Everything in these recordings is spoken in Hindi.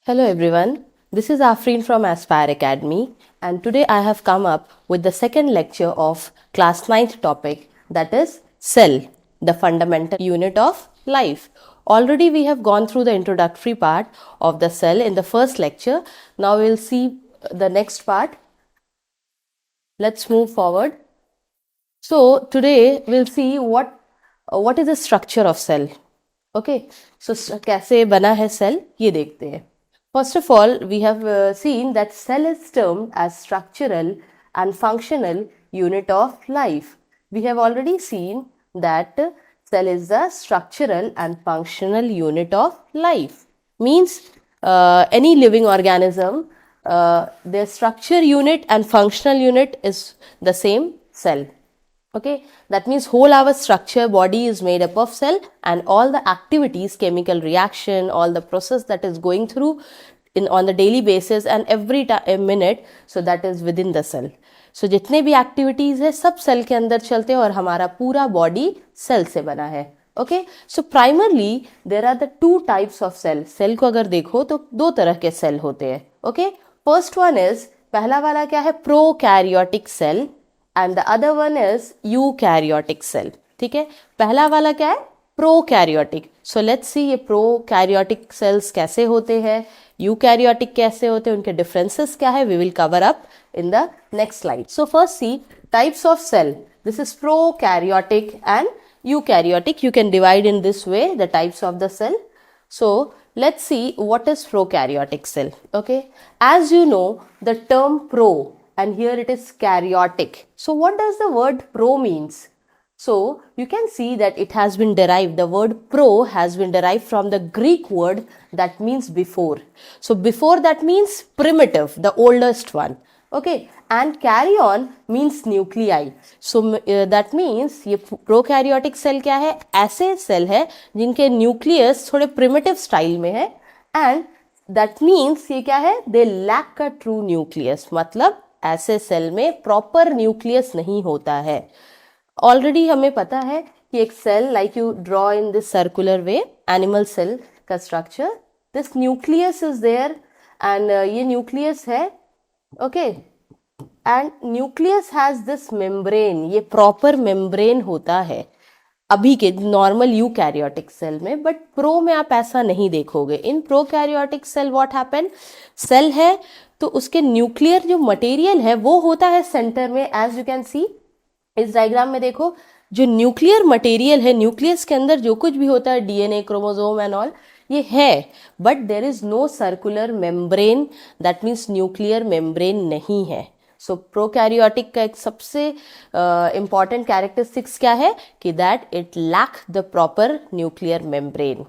Hello everyone, this is Afreen from Aspire Academy, and today I have come up with the second lecture of class 9th topic, that is cell, the fundamental unit of life. Already we have gone through the introductory part of the cell in the first lecture. Now we will see the next part. Let's move forward. So today we'll see what is the structure of cell. Okay, so कैसे बना है cell ये देखते हैं. First of all, we have seen that cell is termed as structural and functional unit of life. We have already seen that cell is the structural and functional unit of life. Means any living organism, their structure unit and functional unit is the same cell. Okay, that means whole our structure body is made up of cell, and all the activities, chemical reaction, all the process that is going through on the daily basis and every minute, so that is within the cell. So जितने भी activities है सब cell के अंदर चलते हैं और हमारा पूरा body cell से बना है. Okay, so primarily there are the two types of cell. Cell को अगर देखो तो दो तरह के cell होते हैं. Okay, first one is, पहला वाला क्या है, prokaryotic cell, and the other one is eukaryotic cell. ठीक है, पहला वाला क्या है, prokaryotic. So let's see ये prokaryotic cells कैसे होते हैं, eukaryotic कैसे होते हैं, उनके differences क्या है, we will cover up in the next slide. So first see types of cell. This is prokaryotic and eukaryotic. You can divide in this way the types of the cell. So let's see what is prokaryotic cell. Okay, as you know the term pro, and here it is karyotic. So what does the word pro means? So you can see that it has been derived, the word pro has been derived from the Greek word that means before. So before that means primitive, the oldest one. Okay, and karyon means nuclei. So that means ये prokaryotic cell क्या है, ऐसे cell है जिनके nucleus थोड़े primitive style में है, and that means ये क्या है, they lack a true nucleus. मतलब ऐसे सेल में प्रॉपर न्यूक्लियस नहीं होता है. ऑलरेडी हमें पता है कि एक cell, like you draw in this circular way, animal cell का structure, this nucleus is there, and ये न्यूक्लियस है. Okay, and nucleus has this membrane, ये प्रॉपर मेम्ब्रेन होता है अभी के नॉर्मल यूकैरियोटिक सेल में, बट प्रो में आप ऐसा नहीं देखोगे. In prokaryotic cell what happen, cell है तो उसके न्यूक्लियर जो मटेरियल है वो होता है सेंटर में. एज यू कैन सी इस डायग्राम में देखो, जो न्यूक्लियर मटेरियल है, न्यूक्लियस के अंदर जो कुछ भी होता है, डीएनए, क्रोमोसोम एंड ऑल, ये है, but there is no circular membrane, that means nuclear membrane नहीं है. सो प्रोकैरियोटिक का एक सबसे इम्पॉर्टेंट कैरेक्टरिस्टिक्स क्या है कि that it lack the proper nuclear membrane.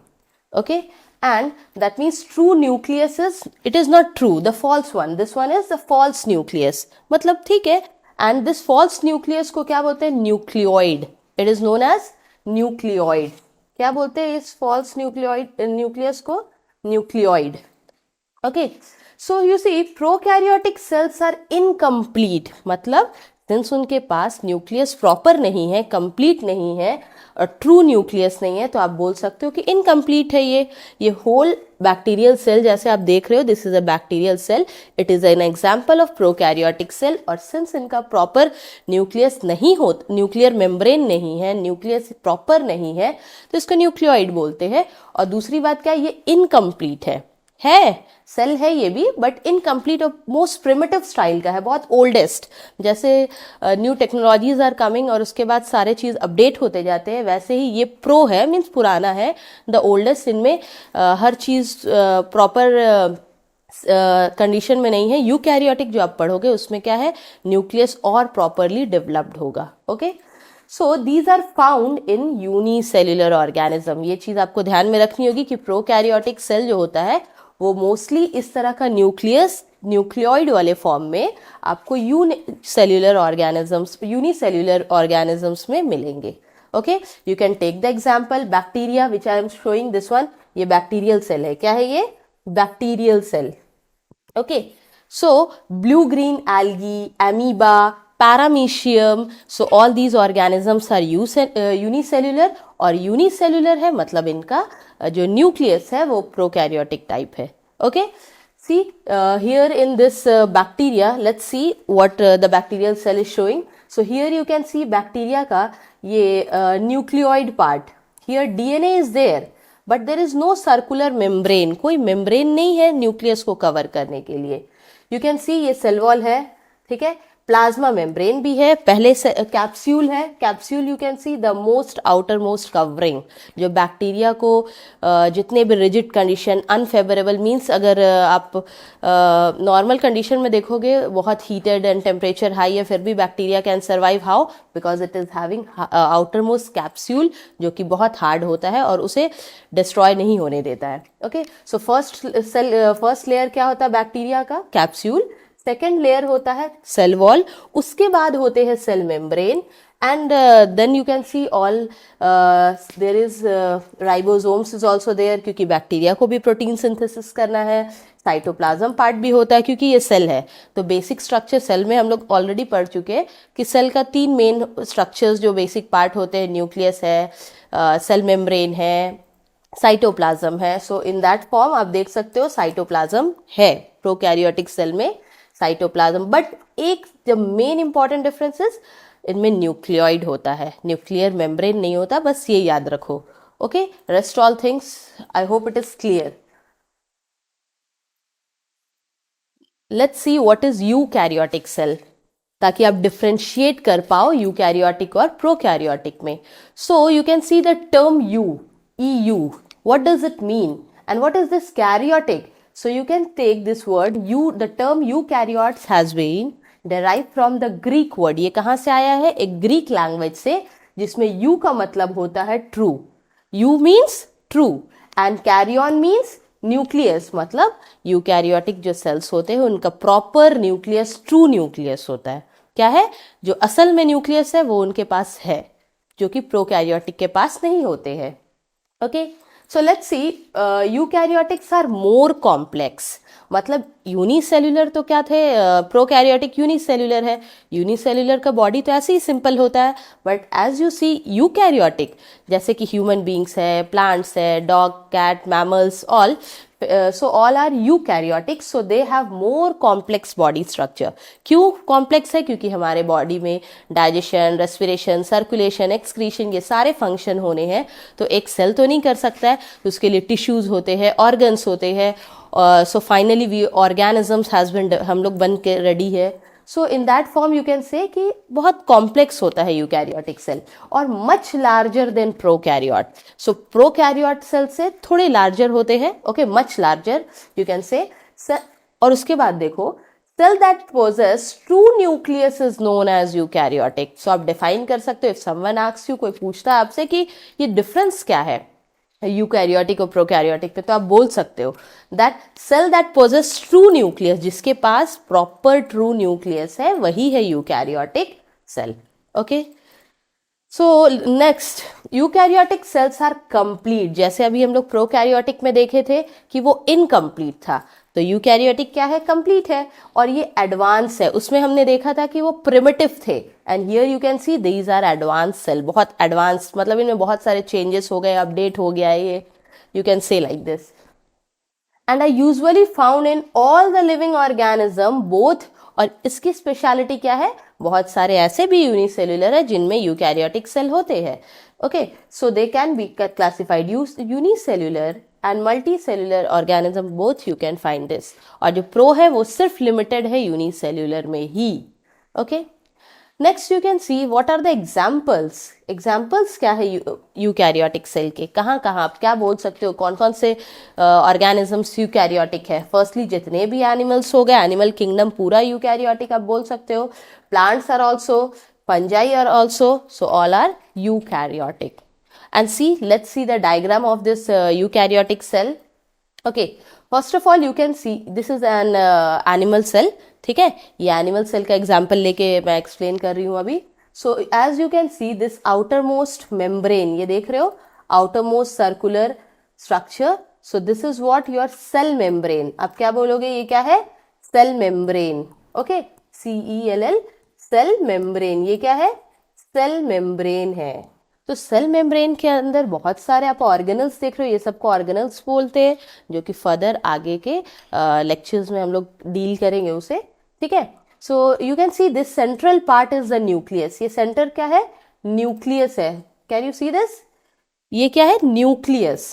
Okay, and that means true nucleus is, it is not true, the false one, this one is the false nucleus. मतलब ठीक है, and this false nucleus को क्या बोलते हैं, nucleoid. it is known as nucleoid. क्या बोलते हैं इस false nucleus को, nucleoid. okay, so you see prokaryotic cells are incomplete. मतलब सिंस उनके पास न्यूक्लियस प्रॉपर नहीं है, कंप्लीट नहीं है और ट्रू न्यूक्लियस नहीं है, तो आप बोल सकते हो कि इनकम्प्लीट है ये होल बैक्टीरियल सेल जैसे आप देख रहे हो, this is a bacterial cell, it is an example of prokaryotic cell. और सिंस इनका प्रॉपर न्यूक्लियस नहीं हो, न्यूक्लियर मेम्ब्रेन नहीं है, न्यूक्लियस प्रॉपर नहीं है, तो इसको न्यूक्लियोइड बोलते हैं. और दूसरी बात क्या है, ये इनकम्प्लीट है सेल है ये भी, बट इनकम्प्लीट और मोस्ट प्रिमिटिव स्टाइल का है, बहुत ओल्डेस्ट. जैसे न्यू टेक्नोलॉजीज आर कमिंग और उसके बाद सारे चीज़ अपडेट होते जाते हैं, वैसे ही ये प्रो है, मीन्स पुराना है, द ओल्डेस्ट. इनमें हर चीज़ प्रॉपर कंडीशन में नहीं है. यूकैरियोटिक जो आप पढ़ोगे उसमें क्या है, न्यूक्लियस और प्रॉपरली डेवलप्ड होगा. Okay, so these are found in unicellular organism. ये चीज़ आपको ध्यान में रखनी होगी कि प्रोकैरियोटिक सेल जो होता है वो मोस्टली इस तरह का न्यूक्लियोइड वाले फॉर्म में आपको यूनिसेल्युलर ऑर्गेनिजम्स में मिलेंगे. Okay, you can take the example bacteria which I am showing this one. ये बैक्टीरियल सेल है. क्या है ये, bacterial cell. Okay, so blue green algae, amoeba, paramecium, so all these organisms are unicellular, और यूनिसेल्युलर है मतलब इनका जो न्यूक्लियस है वो प्रोकैरियोटिक टाइप है. Okay, see here in this bacteria, let's see what the bacterial cell is showing. So here you can see bacteria का ये nucleoid part. Here DNA is there, but there is no circular membrane. कोई membrane नहीं है न्यूक्लियस को कवर करने के लिए. You can see ये सेल वॉल है, ठीक है. प्लाज्मा मेम्ब्रेन भी है, पहले से कैप्सूल है. Capsule you can see the most outer most covering, जो बैक्टीरिया को जितने भी रिजिड कंडीशन, अनफेवरेबल मीन्स अगर आप नॉर्मल कंडीशन में देखोगे बहुत हीटेड एंड टेम्परेचर हाई है, फिर भी bacteria can survive. How? Because it is having outer most capsule जो कि बहुत हार्ड होता है और उसे डिस्ट्रॉय नहीं होने देता है. ओके, सो फर्स्ट लेयर क्या होता है बैक्टीरिया का? कैप्सूल. सेकेंड लेयर होता है सेल वॉल, उसके बाद होते हैं cell membrane, and then you can see all there is ribosomes is also there, क्योंकि बैक्टीरिया को भी प्रोटीन सिंथेसिस करना है. साइटोप्लाज्म पार्ट भी होता है क्योंकि ये सेल है. तो बेसिक स्ट्रक्चर सेल में हम लोग ऑलरेडी पढ़ चुके हैं कि सेल का 3 मेन स्ट्रक्चर्स जो बेसिक पार्ट होते हैं, न्यूक्लियस है, सेल मेम्ब्रेन है, साइटोप्लाज्म है. सो इन दैट फॉर्म आप देख सकते हो साइटोप्लाज्म है प्रोकैरियोटिक सेल में, साइटोप्लाज्म. बट एक जो मेन इंपॉर्टेंट डिफरेंस इज इनमें न्यूक्लियोइड होता है, न्यूक्लियर मेम्ब्रेन नहीं होता. बस ये याद रखो. Okay, rest all things I hope it is clear. Let's see what is eukaryotic cell, ताकि आप डिफ्रेंशिएट कर पाओ यूकैरियोटिक और प्रोकैरियोटिक में. So you can see the term you, EU. What does it mean? And what is this karyotic? So you can take this word you, the term eukaryotes has been derived from the Greek word. ये कहाँ से आया है? एक ग्रीक लैंग्वेज से, जिसमें you का मतलब होता है true. You means true and caryon means nucleus. मतलब यूकैरियोटिक जो सेल्स होते हैं उनका प्रॉपर न्यूक्लियस ट्रू न्यूक्लियस होता है. क्या है? जो असल में न्यूक्लियस है वो उनके पास है, जो कि प्रोकैरियोटिक के पास नहीं होते हैं. Okay, so let's see, eukaryotics are more complex. मतलब यूनिसेल्युलर तो क्या थे, प्रोकैरियोटिक यूनिसेल्युलर है. यूनिसेल्युलर का बॉडी तो ऐसे ही सिंपल होता है, but as you see eukaryotic, जैसे कि ह्यूमन बींग्स है, प्लांट्स है, dog, cat, mammals, all, so all are eukaryotic, so they have more complex body structure. क्यों कॉम्प्लेक्स है? क्योंकि हमारे बॉडी में डाइजेशन, रेस्पिरेशन, सर्कुलेशन, एक्सक्रीशन, ये सारे फंक्शन होने हैं. तो एक सेल तो नहीं कर सकता है, तो उसके लिए टिश्यूज होते हैं, ऑर्गन्स होते हैं. So finally we organisms has been, हम लोग बन के रेडी है. So in that form you can say कि बहुत कॉम्प्लेक्स होता है यूकैरियोटिक सेल और much larger than prokaryote. So prokaryote cell से थोड़े लार्जर होते हैं. Okay, much larger you can say. और उसके बाद देखो, cell that possess true nucleus is known as eukaryotic. So आप डिफाइन कर सकते हो. इफ समवन आस्क्स यू, कोई पूछता है आपसे कि ये डिफरेंस क्या है यूकैरियोटिक और प्रोकैरियोटिक पे, तो आप बोल सकते हो that cell that possess true nucleus, जिसके पास प्रॉपर ट्रू न्यूक्लियस है, वही है eukaryotic cell. Okay, so next, eukaryotic cells are complete. जैसे अभी हम लोग प्रोकैरियोटिक में देखे थे कि वो इनकम्प्लीट था, तो यूकैरियोटिक क्या है? कंप्लीट है. और ये एडवांस है, उसमें हमने देखा था कि वो प्रिमिटिव थे. And here you can see these are advance cell. बहुत एडवांस मतलब इनमें बहुत सारे चेंजेस हो गए, अपडेट हो गया है ये, यू कैन से like this. And I usually found in all the living organism both. और इसकी स्पेशलिटी क्या है? बहुत सारे ऐसे भी यूनिसेल्युलर है जिनमें यूकैरियोटिक सेल होते हैं. Okay, so they can be classified unicellular and multicellular organism, both you can find this. और जो प्रो है वो सिर्फ लिमिटेड है यूनिसेल्युलर में ही. Okay, next you can see what are the examples. Examples क्या है यूकैरियोटिक सेल के? कहाँ कहाँ आप क्या बोल सकते हो, कौन कौन से ऑर्गेनिजम्स यूकैरियोटिक है? फर्स्टली जितने भी एनिमल्स हो गए, एनिमल किंगडम पूरा यूकैरियोटिक आप बोल सकते हो. Plants are also, fungi are also, so all are eukaryotic. And see, let's see the diagram of this eukaryotic cell. Okay, first of all you can see this is an animal cell. ठीक है, ये animal cell का example लेके मैं explain कर रही हूँ अभी. So as you can see this outermost membrane, ये देख रहे हो outermost circular structure. So this is what your cell membrane. अब क्या बोलोगे? ये क्या है? Cell membrane. Okay, CELL, cell membrane. ये क्या है? Cell membrane है. तो सेल मेम्ब्रेन के अंदर बहुत सारे आप ऑर्गेनल्स देख रहे हो, ये सबको ऑर्गेनल्स बोलते हैं, जो कि फर्दर आगे के लेक्चर्स में हम लोग डील करेंगे उसे, ठीक है। सो you can see this central part is the nucleus, ये सेंटर क्या है, न्यूक्लियस है। कैन यू सी दिस, ये क्या है, न्यूक्लियस,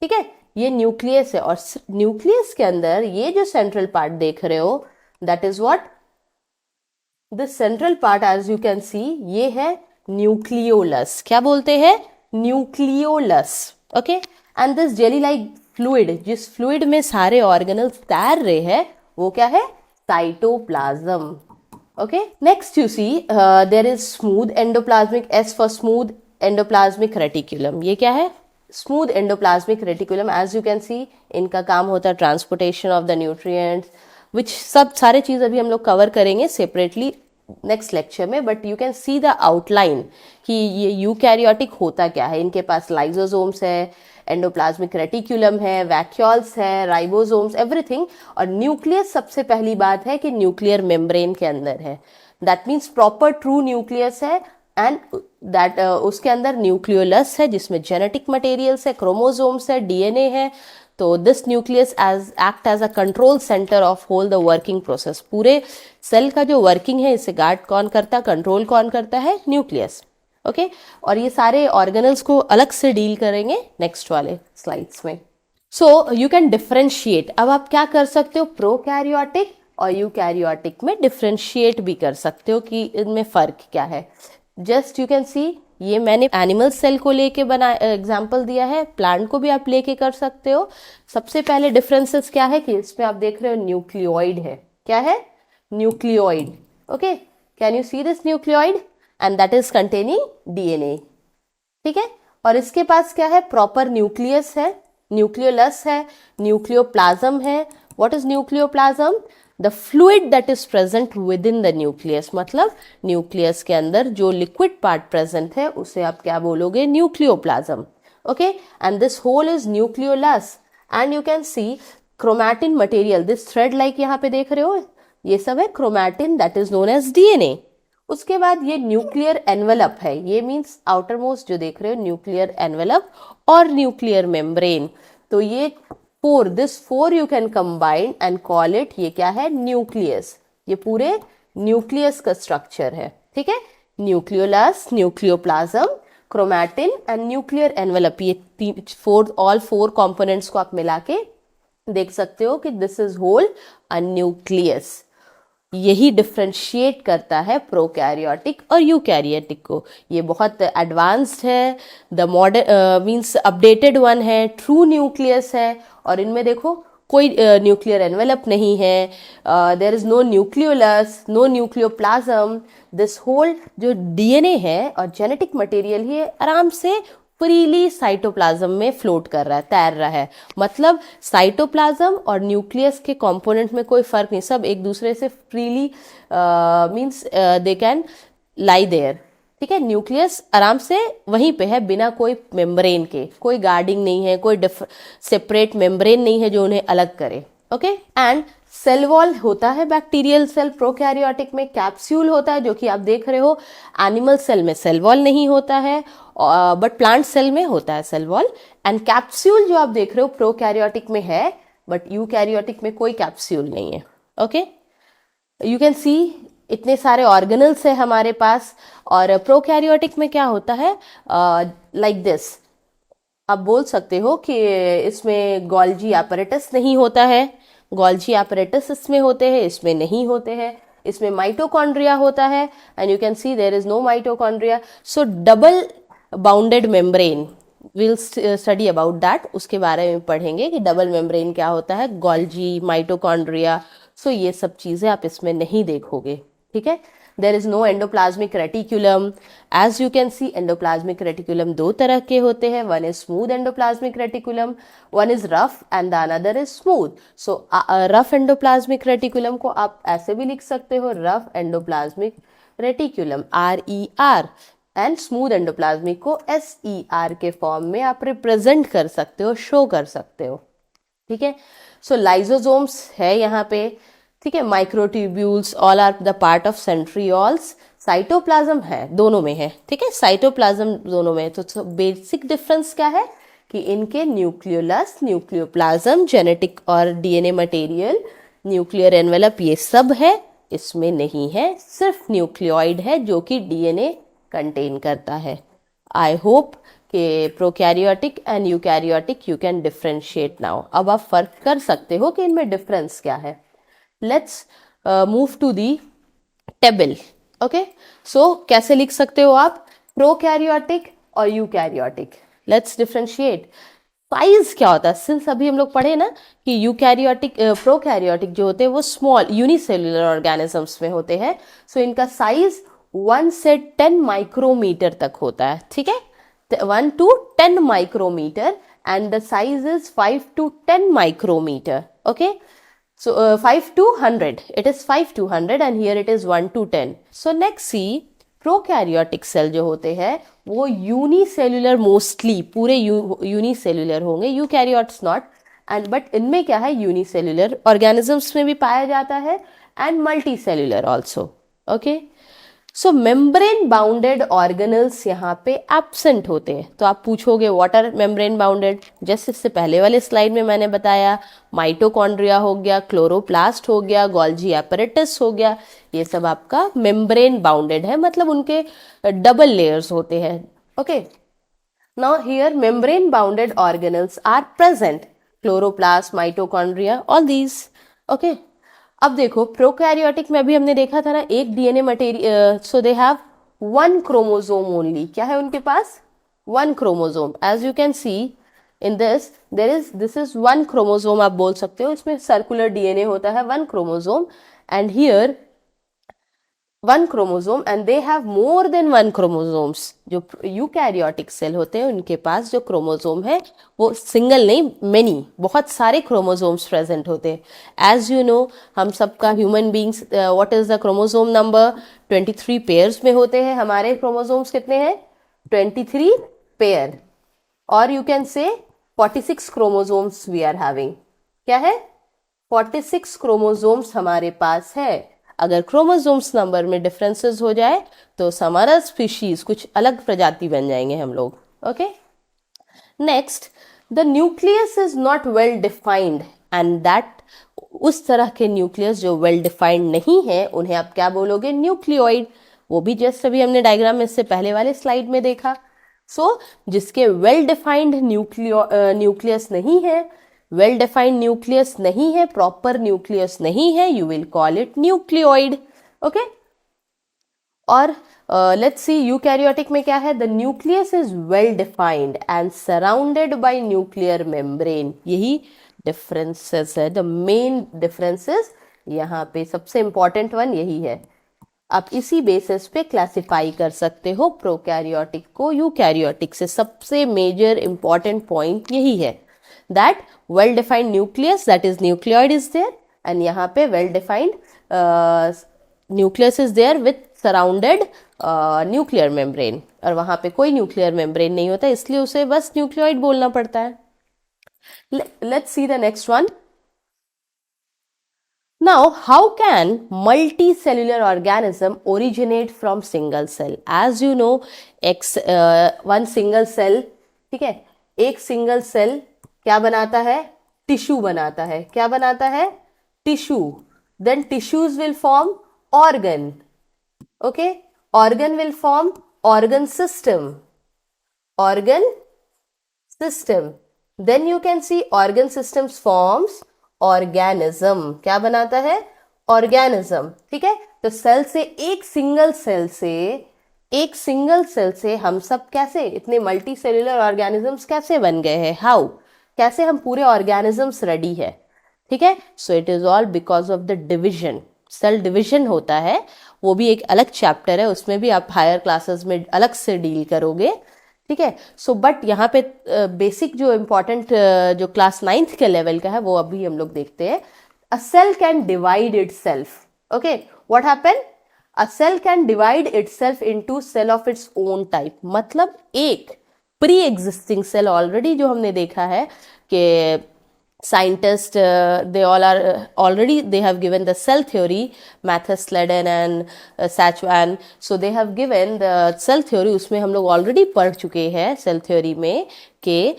ठीक है, ये न्यूक्लियस है। और न्यूक्लियस के अंदर ये जो सेंट्रल पार्ट देख रहे हो, that is what, this central part as you can see, ये है न्यूक्लियोलस। क्या बोलते हैं, nucleolus, okay. And this jelly like fluid, जिस फ्लूइड में सारे ऑर्गेनल्स तैर रहे हैं, वो क्या है, cytoplasm, okay. Next you see there is smooth endoplasmic, S for smooth endoplasmic reticulum. ये क्या है, smooth endoplasmic reticulum. As you can see, इनका काम होता है ट्रांसपोर्टेशन ऑफ द न्यूट्रिएंट्स, विच सब सारे चीज़ अभी हम लोग कवर करेंगे सेपरेटली नेक्स्ट लेक्चर में। But you can see the outline कि ये यूकैरियोटिक होता क्या है। इनके पास लाइजोसोम्स है, एंडोप्लाज्मिक रेटिकुलम है, वैक्यूल्स है, राइबोसोम्स, एवरीथिंग। और न्यूक्लियस सबसे पहली बात है कि न्यूक्लियर मेम्ब्रेन के अंदर है, that means proper true nucleus है। एंड दैट उसके अंदर न्यूक्लियोलस है, जिसमें जेनेटिक मटेरियल्स है, क्रोमोसोम्स है, डीएनए है। तो this nucleus act as a control centre of whole the working process. पूरे सेल का जो वर्किंग है, इसे गार्ड कौन करता है, कंट्रोल कौन करता है, न्यूक्लियस, ओके। और ये सारे ऑर्गेनल्स को अलग से डील करेंगे नेक्स्ट वाले स्लाइड्स में। सो यू कैन डिफरेंशिएट, अब आप क्या कर सकते हो, प्रोकैरियोटिक और यूकैरियोटिक में डिफरेंशिएट भी कर सकते हो कि इनमें फर्क क्या है। जस्ट यू कैन सी, ये मैंने एनिमल सेल को लेके बना एग्जाम्पल दिया है, प्लांट को भी आप लेके कर सकते हो। सबसे पहले डिफरेंसेस क्या है कि इसमें आप देख रहे हो न्यूक्लियोइड है, क्या है, nucleoid, okay. Can you see this nucleoid, and that is containing DNA, ठीक है। और इसके पास क्या है, प्रॉपर न्यूक्लियस है, न्यूक्लियोलस है, न्यूक्लियोप्लाज्म है। What is nucleoplasm, the fluid that is present with in the nucleus, मतलब न्यूक्लियस के अंदर जो लिक्विड पार्ट प्रेजेंट है उसे आप क्या बोलोगे, nucleoplasm, okay. And this whole is nucleolus. And you can see chromatin material, this thread like यहाँ पे देख रहे हो, ये सब है chromatin, that is known as DNA. उसके बाद ये न्यूक्लियर एनवेलप है, ये मीन्स आउटर मोस्ट जो देख रहे हो, न्यूक्लियर एनवेलप और न्यूक्लियर मेम्ब्रेन। तो ये four, this four you can combine and call it, ये क्या है, न्यूक्लियस। ये पूरे न्यूक्लियस का स्ट्रक्चर है, ठीक है। Nucleolus, nucleoplasm, chromatin and nuclear envelope, ये ऑल फोर कंपोनेंट्स को आप मिला के देख सकते हो कि this is whole a nucleus. यही डिफ्रेंशिएट करता है प्रोकैरियोटिक और यूकैरियोटिक को। ये बहुत एडवांस्ड है, the modern means updated one है, ट्रू न्यूक्लियस है। और इनमें देखो कोई न्यूक्लियर एनवेलप नहीं है, there is no nucleolus, no nucleoplasm. This whole जो डीएनए है और जेनेटिक मटेरियल ही आराम से फ्रीली साइटोप्लाज्म में फ्लोट कर रहा है, तैर रहा है। मतलब साइटोप्लाज्म और न्यूक्लियस के कंपोनेंट में कोई फर्क नहीं, सब एक दूसरे से freely means they can lie there, ठीक है। न्यूक्लियस आराम से वहीं पे है, बिना कोई मेम्ब्रेन के, कोई गार्डिंग नहीं है, कोई सेपरेट मेम्ब्रेन नहीं है जो उन्हें अलग करे, ओके। एंड सेल वॉल होता है बैक्टीरियल सेल, प्रोकैरियोटिक में कैप्सूल होता है, जो कि आप देख रहे हो। एनिमल सेल में सेल वॉल नहीं होता है, बट प्लांट सेल में होता है सेल वॉल। एंड कैप्सूल जो आप देख रहे हो प्रोकैरियोटिक में है, बट यूकैरियोटिक में कोई कैप्सूल नहीं है, ओके। यू कैन सी इतने सारे ऑर्गेनल्स है हमारे पास। और प्रोकैरियोटिक में क्या होता है, लाइक दिस, आप बोल सकते हो कि इसमें गोल्जी एपरेटस नहीं होता है, गोल्जी एपरेटस इसमें होते हैं, इसमें नहीं होते हैं। इसमें माइटोकॉन्ड्रिया होता है, and you can see there is no mitochondria. So double bounded membrane, will study about that, उसके बारे में पढ़ेंगे कि डबल मेम्ब्रेन क्या होता है, गोल्जी, माइटोकॉन्ड्रिया। सो ये सब चीज़ें आप इसमें नहीं देखोगे, ठीक है। There is no endoplasmic reticulum. As you can see endoplasmic reticulum दो तरह के होते हैं, one is smooth endoplasmic reticulum, one is rough and the another is smooth. So rough endoplasmic reticulum को आप ऐसे भी लिख सकते हो, rough endoplasmic reticulum, RER। And smooth endoplasmic को SER के फॉर्म में आप रिप्रेजेंट कर सकते हो, शो कर सकते हो, ठीक है। सो लाइजोसोम्स है यहाँ पे, ठीक है, microtubules all are the part of centrioles, cytoplasm है दोनों में है, ठीक है, साइटोप्लाज्म दोनों में है। तो बेसिक डिफरेंस क्या है कि इनके न्यूक्लियोलस, न्यूक्लियोप्लाज्म, जेनेटिक और डीएनए मटेरियल, न्यूक्लियर एनवेलप ये सब है, इसमें नहीं है, सिर्फ न्यूक्लियोइड है जो कि डीएनए कंटेन करता है। आई होप कि prokaryotic and eukaryotic you can differentiate now. अब आप फर्क कर सकते हो कि इनमें डिफरेंस क्या है। Let's move to the table. Okay, so कैसे लिख सकते हो आप प्रोकैरियोटिक और यूकैरियोटिक? Let's differentiate. साइज क्या होता है, सिंस अभी हम लोग पढ़े ना कि यूकैरियोटिक प्रोकैरियोटिक जो होते हैं वो स्मॉल यूनिसेल्युलर ऑर्गेनिजम्स में होते हैं, सो इनका साइज 1 से 10 माइक्रोमीटर तक होता है, ठीक है, 1 to 10 micrometer, and the size is 5 to 10 micrometer. Okay, so 5 to 100, it is 5 to 100 and here it is 1 to 10. So next see, prokaryotic cell जो होते हैं वो यूनिसेल्युलर, मोस्टली पूरे यूनिसेल्युलर होंगे, यूकैरियोट्स नॉट, एंड बट इनमें क्या है यूनिसेल्युलर ऑर्गेनिजम्स में भी पाया जाता है and multi cellular also. Okay, so membrane bounded organelles यहाँ पे एब्सेंट होते हैं। तो आप पूछोगे व्हाट आर मेम्ब्रेन बाउंडेड, जैसे इससे पहले वाले स्लाइड में मैंने बताया, माइटोकॉन्ड्रिया हो गया, क्लोरोप्लास्ट हो गया, गोल्जी एपरेटस हो गया, ये सब आपका मेम्ब्रेन बाउंडेड है, मतलब उनके डबल लेयर्स होते हैं। Okay, now here membrane bounded organelles are present, chloroplast, mitochondria, all these. Okay, अब देखो प्रोकैरियोटिक में अभी हमने देखा था ना, एक DNA material, so they have 1 chromosome only. क्या है उनके पास? 1 chromosome. As you can see in this, this is 1 chromosome, आप बोल सकते हो, इसमें सर्कुलर डीएनए होता है 1 chromosome, and here 1 chromosome and they have more than 1 chromosomes. जो यूकैरियोटिक सेल होते हैं उनके पास जो क्रोमोसोम है वो सिंगल नहीं, मेनी, बहुत सारे क्रोमोसोम्स प्रेजेंट होते हैं। एज यू नो, हम सबका human beings, what is the chromosome number? 23 pairs में होते हैं। हमारे क्रोमोसोम्स कितने हैं? 23 पेयर, और यू कैन से 46 क्रोमोसोम्स वी आर हैविंग। क्या है? 46 क्रोमोसोम्स हमारे पास है। अगर क्रोमोसोम्स नंबर में डिफरेंसेस हो जाए तो हमारा स्पीशीज कुछ अलग प्रजाति बन जाएंगे हम लोग। Okay, next, the nucleus is not well defined, and that, उस तरह के न्यूक्लियस जो वेल डिफाइंड नहीं है उन्हें आप क्या बोलोगे? न्यूक्लियोइड। वो भी जस्ट अभी हमने डायग्राम में इससे पहले वाले स्लाइड में देखा। सो जिसके वेल डिफाइंड न्यूक्लियस नहीं है, वेल डिफाइंड न्यूक्लियस नहीं है, प्रॉपर न्यूक्लियस नहीं है, you will call it nucleoid. Okay, और लेट्स सी यूकैरियोटिक में क्या है? The nucleus is well defined and surrounded by nuclear membrane. यही डिफरेंसेस है, द मेन डिफरेंसेस यहाँ पे सबसे इंपॉर्टेंट वन यही है। आप इसी बेसिस पे क्लासिफाई कर सकते हो प्रोकैरियोटिक को यूकैरियोटिक से। सबसे मेजर इंपॉर्टेंट पॉइंट यही है, that well defined nucleus, that is nucleoid is there, and यहाँ पे well defined nucleus is there with surrounded nuclear membrane, और वहाँ पे कोई nuclear membrane नहीं होता, इसलिए उसे बस nucleoid बोलना पड़ता है। Let's see the next one. Now, how can multicellular organism originate from single cell? As you know, one single cell, ठीक है, एक single cell क्या बनाता है? टिश्यू बनाता है। क्या बनाता है? Tissue. Then tissues will form organ. Okay, organ will form organ system, organ system. Then you can see organ systems forms organism. क्या बनाता है? ऑर्गेनिज्म। ठीक है, तो सेल से, एक सिंगल सेल से हम सब कैसे इतने मल्टी सेल्युलर ऑर्गेनिजम्स कैसे बन गए हैं? हाउ? कैसे हम पूरे ऑर्गेनिजम्स रेडी है? ठीक है, so it is all because of the division. Cell division होता है, वो भी एक अलग चैप्टर है, उसमें भी आप हायर क्लासेस में अलग से डील करोगे। ठीक है, सो बट यहाँ पे बेसिक जो इम्पोर्टेंट जो क्लास 9th के लेवल का है वो अभी हम लोग देखते हैं। A cell can divide itself. Okay, what happen? A cell can divide itself into cell of its own type. मतलब एक प्री एग्जिस्टिंग सेल, ऑलरेडी जो हमने देखा है कि scientists, they all are already, they have given the cell theory, Mathis Sladen and Sachwan, so they have given the cell theory. उसमें हम लोग already पढ़ चुके हैं cell theory में कि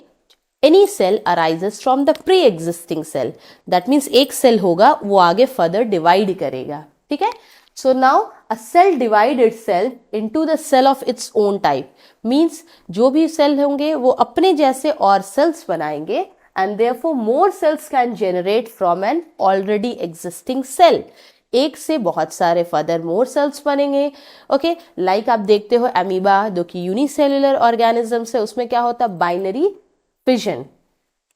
any cell arises from the pre-existing cell. That means एक cell होगा वो आगे further divide करेगा, ठीक है. So now a cell divide itself into the cell of its own type. Means जो भी cell होंगे वो अपने जैसे और cells बनाएंगे, and therefore more cells can generate from an already existing cell. एक से बहुत सारे फर्दर मोर सेल्स बनेंगे. ओके, लाइक आप देखते हो अमीबा जो कि यूनिसेल्युलर ऑर्गेनिजम्स है, उसमें क्या होता है, binary fission.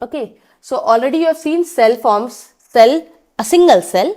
Okay, so already you have seen cell forms, cell a single cell,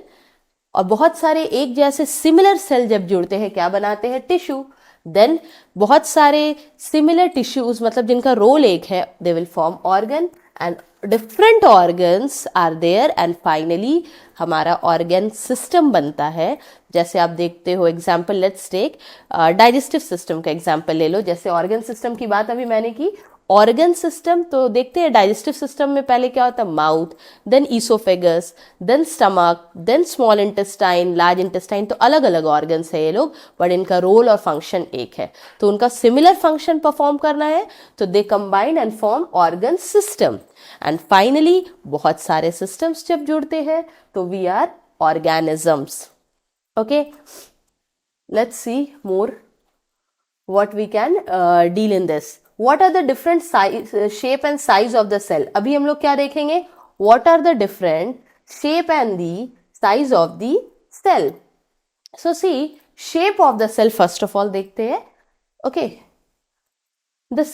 और बहुत सारे एक जैसे सिमिलर सेल जब जुड़ते हैं क्या बनाते हैं, टिश्यू. देन बहुत सारे सिमिलर टिश्यूज मतलब जिनका रोल एक है, they will form organ, and different organs are there, and finally हमारा ऑर्गन सिस्टम बनता है. जैसे आप देखते हो example, let's take digestive system का एग्जाम्पल ले लो. जैसे ऑर्गन सिस्टम की बात अभी मैंने की, ऑर्गन सिस्टम तो देखते हैं डाइजेस्टिव सिस्टम में पहले क्या होता है, mouth, then oesophagus, then stomach, then small intestine, large intestine. तो अलग अलग ऑर्गन्स है ये लोग, बट इनका रोल और फंक्शन एक है. तो उनका सिमिलर फंक्शन परफॉर्म करना है, तो they combine and form organ system. And finally बहुत सारे सिस्टम्स जब जुड़ते हैं तो we are organisms. Okay, let's see more what we can deal in this. What are the different size, shape and size of the cell? अभी हम लोग क्या देखेंगे, what are the different shape and the size of the cell. So see, shape of the cell first of all देखते हैं. Okay, the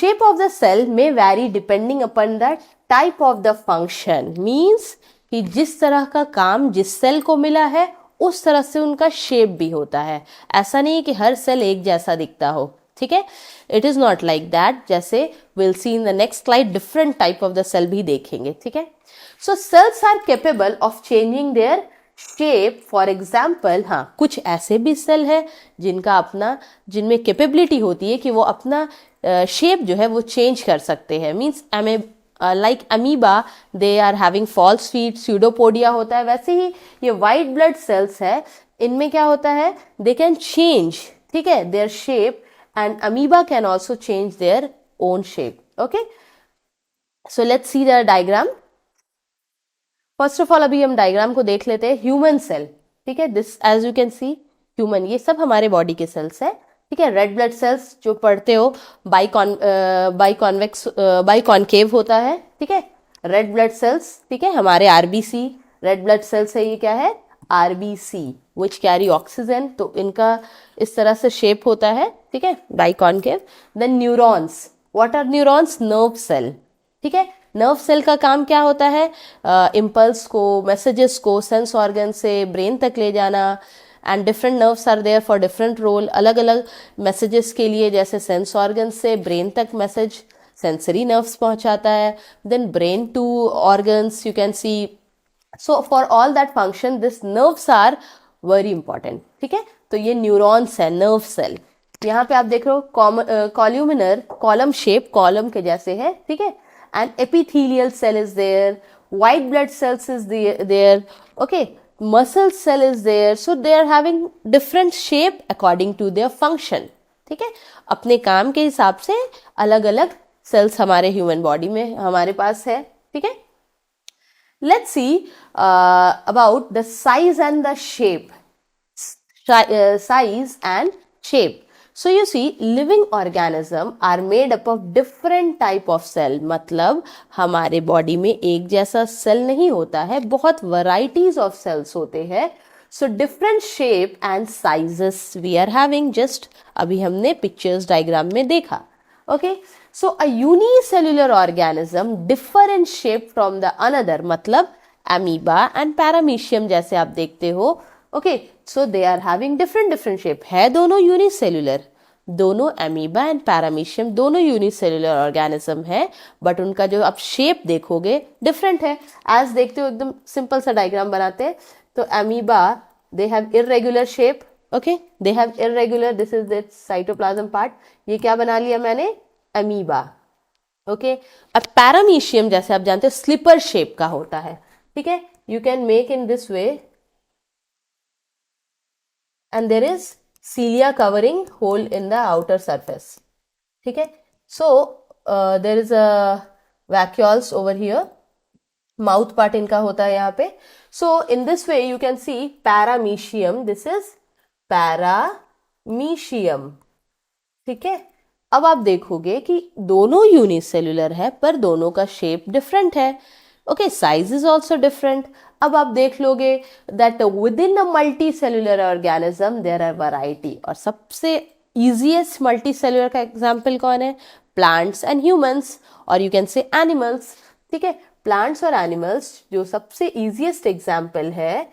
shape of the cell may vary depending upon the type of the function. Means कि जिस तरह का काम जिस सेल को मिला है उस तरह से उनका शेप भी होता है. ऐसा नहीं है कि हर सेल एक जैसा दिखता हो, ठीक है. It is not like that. जैसे will see in the next slide different type of the cell भी देखेंगे, ठीक है. So cells are capable of changing their shape. For example, हाँ, कुछ ऐसे भी सेल है जिनका अपना, जिनमें कैपेबिलिटी होती है कि वो अपना शेप जो है वो चेंज कर सकते हैं. Means like amoeba they are having false feet, pseudopodia होता है. वैसे ही ये वाइट ब्लड सेल्स है, इनमें क्या होता है, दे कैन चेंज, ठीक है, their shape, and amoeba can also change their own shape. Okay, so let's see the diagram. First of all अभी हम डायग्राम को देख लेते हैं. ह्यूमन सेल, ठीक है, this as you can see human, ये सब हमारे बॉडी के सेल्स है, ठीक है. रेड ब्लड सेल्स जो पढ़ते हो बाई कॉन्केव होता है, ठीक है. रेड ब्लड सेल्स, ठीक है, हमारे आरबीसी रेड ब्लड सेल्स है, ये क्या है, आरबीसी विच कैरी ऑक्सीजन. तो इनका इस तरह से शेप होता है, ठीक है, biconcave. Then neurons, what are neurons, nerve cell, ठीक है. नर्व सेल का काम क्या होता है, इम्पल्स को, मैसेजेस को सेंस ऑर्गन से ब्रेन तक ले जाना. And different nerves are there for different role, अलग अलग मैसेजेस के लिए. जैसे सेंस ऑर्गन से ब्रेन तक मैसेज सेंसरी नर्व्स पहुंचाता है, then brain to organs, you can see. So for all that function this nerves are very important, ठीक है. तो ये न्यूरॉन्स है, नर्व सेल. यहाँ पे आप देख रहे हो कॉल्यूमिनर, कॉलम शेप, कॉलम के जैसे है, ठीक है. And epithelial cell is there, white blood cells is there, okay, muscle cell is there. So they are having different shape according to their function, ठीक है. अपने काम के हिसाब से अलग अलग सेल्स हमारे ह्यूमन बॉडी में हमारे पास है, ठीक है. Let's see about the size and the shape. Size and shape. So you see, living organism are made up of different type of cell. मतलब हमारे बॉडी में एक जैसा सेल नहीं होता है, बहुत varieties of cells होते हैं. So different shape and sizes we are having. Just अभी हमने pictures diagram में देखा. Okay, so a unicellular organism differ in shape from the another. मतलब amoeba and paramecium जैसे आप देखते हो. Okay, so they are having different shape. है दोनों यूनिसेल्युलर, दोनों अमीबा एंड पैरामीशियम दोनों यूनिसेल्युलर ऑर्गेनिज्म है, बट उनका जो आप शेप देखोगे डिफरेंट है. एज देखते हो एकदम सिंपल सा डायग्राम बनाते हैं. तो amoeba they have irregular shape, okay, they have irregular, this is the cytoplasm part. ये क्या बना लिया मैंने, अमीबा, ओके। अब पैरामीशियम जैसे आप जानते हो स्लीपर शेप का होता है, ठीक है। You can make in this way and there is cilia covering hole in the outer surface, ठीक है। So there is a vacuoles over here, mouth part इनका होता है यहाँ पे। So in this way you can see paramecium, this is paramecium, ठीक है। अब आप देखोगे कि दोनों यूनिसेल्युलर है पर दोनों का शेप डिफरेंट है, okay, size is also different. अब आप देख लोगे that within a multicellular organism there are variety, और सबसे इजीएस्ट मल्टी सेल्युलर का एग्जाम्पल कौन है? प्लांट्स एंड ह्यूमंस, और यू कैन से एनिमल्स, ठीक है। प्लांट्स और एनिमल्स जो सबसे इजीएस्ट एग्जाम्पल है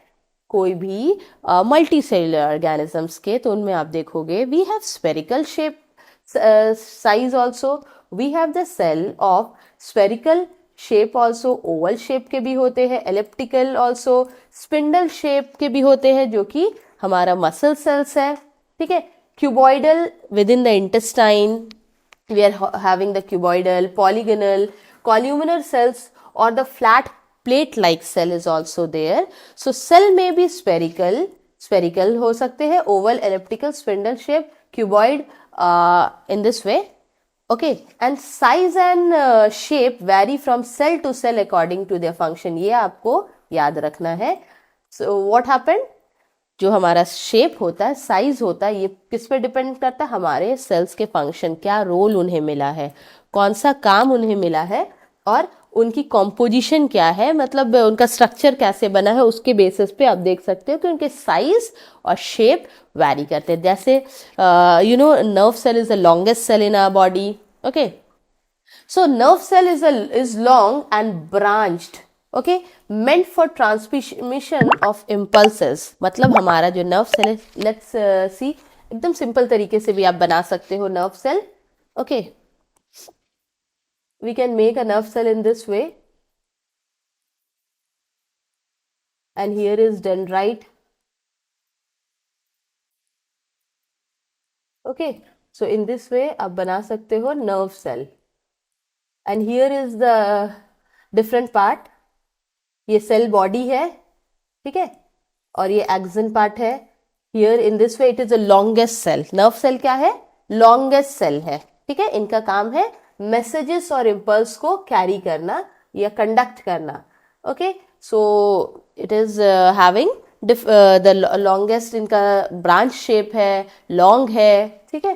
कोई भी मल्टी सेल्युलर ऑर्गेनिजम्स के, तो उनमें आप देखोगे we have spherical shape size also, we have the cell of spherical shape also, oval shape के भी होते हैं, elliptical also, spindle shape के भी होते हैं जो कि हमारा muscle cells है, ठीक है। cuboidal within the intestine we are having the cuboidal, polygonal, columnar cells or the flat plate like cell is also there. So cell may be spherical, spherical हो सकते हैं, oval, elliptical, spindle shape, cuboid in this way, okay, and size and shape vary from cell to cell according to their function, ये आपको याद रखना है। So what happened, जो हमारा शेप होता है, साइज होता है, ये किस पे डिपेंड करता है? हमारे सेल्स के फंक्शन, क्या रोल उन्हें मिला है, कौन सा काम उन्हें मिला है, और उनकी कॉम्पोजिशन क्या है, मतलब उनका स्ट्रक्चर कैसे बना है, उसके बेसिस पे आप देख सकते हो कि उनके साइज और शेप वैरी करते हैं। जैसे you know nerve cell is the longest cell in our body, okay. So nerve cell is long and branched, okay, meant for transmission of impulses. मतलब हमारा जो नर्व सेल है, लेट्स सी, एकदम सिंपल तरीके से भी आप बना सकते हो nerve cell, okay. We can make a nerve cell in this way, and here is dendrite, okay। So in this way आप बना सकते हो nerve cell, and here is the different part, ये cell body है, ठीक है, और ये axon part है। Here in this way it is the longest cell, nerve cell क्या है? longest cell है, ठीक है। इनका काम है मैसेजेस और इम्पल्स को कैरी करना या कंडक्ट करना, okay. So it is having the longest, इनका ब्रांच शेप है, लॉन्ग है, ठीक है।